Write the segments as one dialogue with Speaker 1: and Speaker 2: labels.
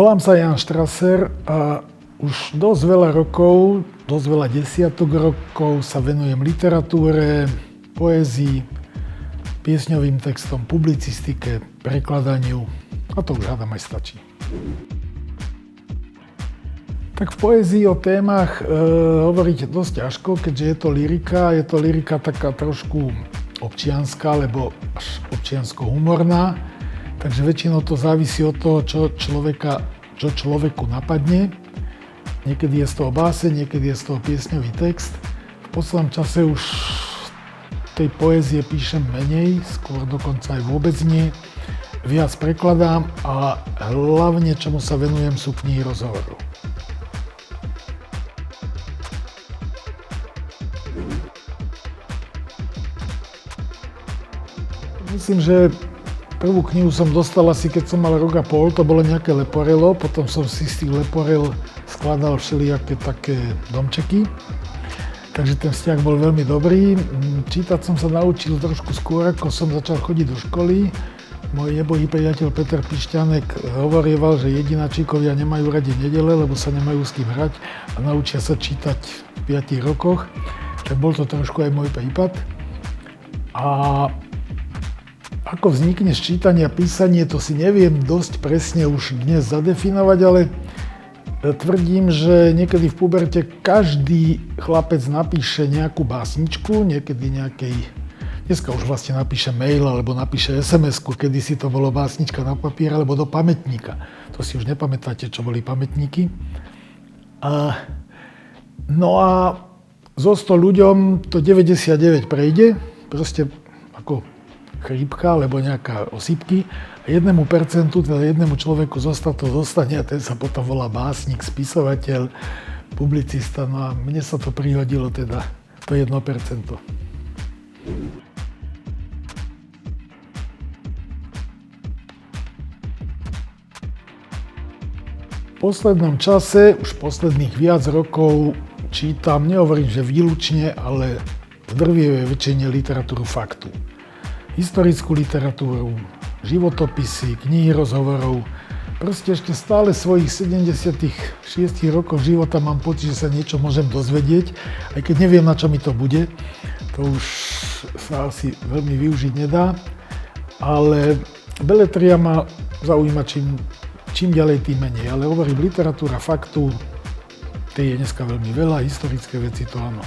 Speaker 1: Volám sa Jan Strasser a už dosť veľa rokov, dosť veľa desiatok rokov sa venujem literatúre, poézii, piesňovým textom, publicistike, prekladaniu a to už hádam aj stačí. Tak v poézii o témach hovoriť dosť ťažko, keďže je to lyrika taká trošku občianska, alebo až občiansko-humorná. Takže väčšinou to závisí od toho, čo človeku napadne. Niekedy je z toho báseň, niekedy je z toho piesňový text. V poslednom čase už tej poézie píšem menej, skôr dokonca aj vôbec nie. Viac prekladám a hlavne, čomu sa venujem, sú knihy rozhovorov. Myslím, že prvú knihu som dostal asi keď som mal rok a pol, to bolo nejaké leporelo, potom som si z tých leporel skladal všelijaké také domčeky. Takže ten vzťah bol veľmi dobrý. Čítať som sa naučil trošku skôr, ako som začal chodiť do školy. Môj nebohý priateľ Peter Pišťanek hovorieval, že jedináčikovia nemajú radi nedele, lebo sa nemajú s kým hrať a naučia sa čítať v 5 rokoch. Tak bol to trošku aj môj prípad. A ako vznikne čítanie a písanie, to si neviem dosť presne už dnes zadefinovať, ale tvrdím, že niekedy v puberte každý chlapec napíše nejakú básničku, niekedy dneska už vlastne napíše mail alebo napíše SMS-ku, kedysi to bolo básnička na papier alebo do pamätníka. To si už nepamätáte, čo boli pamätníky. No a zo 100 ľuďom to 99 prejde, proste ako chrípka alebo nejaká osýpky a 1%, teda jednému človeku zostane a ten sa potom volá básnik, spisovateľ, publicista. No a mne sa to prihodilo teda to 1%. V poslednom čase, už posledných viac rokov čítam, nehovorím, že výlučne, ale v drvivej väčšine literatúru faktu. Historickú literatúru, životopisy, knihy rozhovorov. Proste ešte stále svojich 76 rokov života mám pocit, že sa niečo môžem dozvedieť, aj keď neviem, na čo mi to bude. To už sa asi veľmi využiť nedá, ale beletria ma zaujíma čím ďalej, tým menej. Ale hovorím, literatúra faktu, tej je dneska veľmi veľa, historické veci to áno.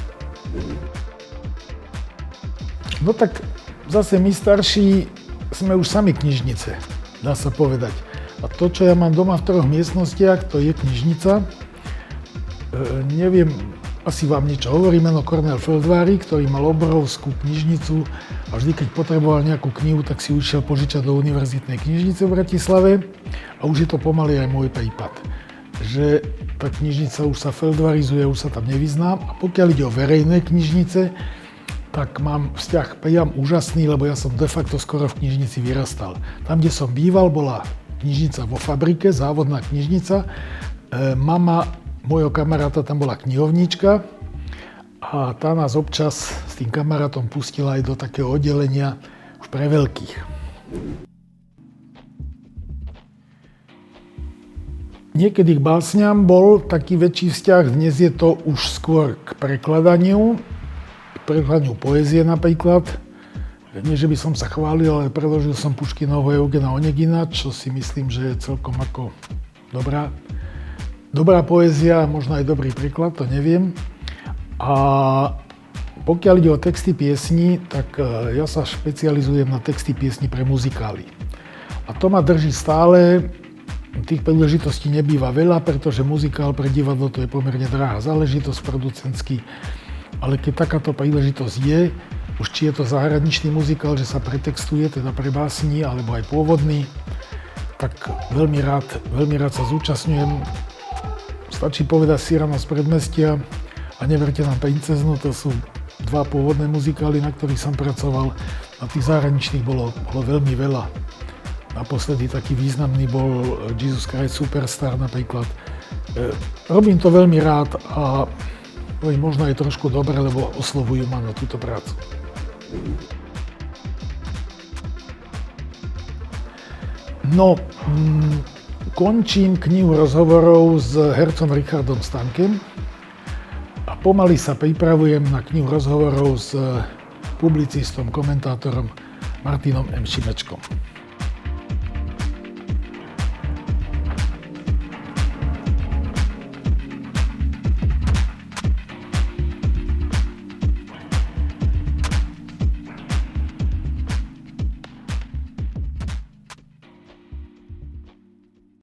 Speaker 1: No tak zase my starší sme už sami knižnice, dá sa povedať. A to, čo ja mám doma v 3 miestnostiach, to je knižnica. Neviem, asi vám niečo hovorí, meno Kornél Feldvári, ktorý mal obrovskú knižnicu a vždy, keď potreboval nejakú knihu, tak si išiel požičať do univerzitnej knižnice v Bratislave a už je to pomaly aj môj prípad. Že tá knižnica už sa feldvarizuje, už sa tam nevyznám a pokiaľ ide o verejné knižnice, tak mám vzťah priam úžasný, lebo ja som de facto skoro v knižnici vyrastal. Tam, kde som býval, bola knižnica vo fabrike, závodná knižnica. Mama môjho kamaráta tam bola knihovníčka a tá nás občas s tým kamarátom pustila aj do takého oddelenia už pre veľkých. Niekedy k básňam bol taký väčší vzťah, dnes je to už skôr k prekladaniu poézie napríklad. Nie, že by som sa chválil, ale preložil som Puškinovho Eugena Onegina, čo si myslím, že je celkom ako dobrá poézia, možno aj dobrý preklad, to neviem. A pokiaľ ide o texty piesní, tak ja sa špecializujem na texty piesní pre muzikály. A to ma drží stále. Tých príležitostí nebýva veľa, pretože muzikál pre divadlo to je pomerne drahá záležitosť producentsky. Ale keď takáto príležitosť je, už či je to zahraničný muzikál, že sa pretextuje, teda pre básni, alebo aj pôvodný, tak veľmi rád sa zúčastňujem. Stačí povedať Cyrano z predmestia a Neverte nám princeznu, to sú 2 pôvodné muzikály, na ktorých som pracoval. A tých zahraničných bolo veľmi veľa. Naposledy taký významný bol Jesus Christ Superstar napríklad. Robím to veľmi rád a možno je trošku dobre, lebo oslovujú ma na túto prácu. No, končím knihu rozhovorov s hercom Richardom Stankem a pomaly sa pripravujem na knihu rozhovorov s publicistom, komentátorom Martinom M. Šimečkom.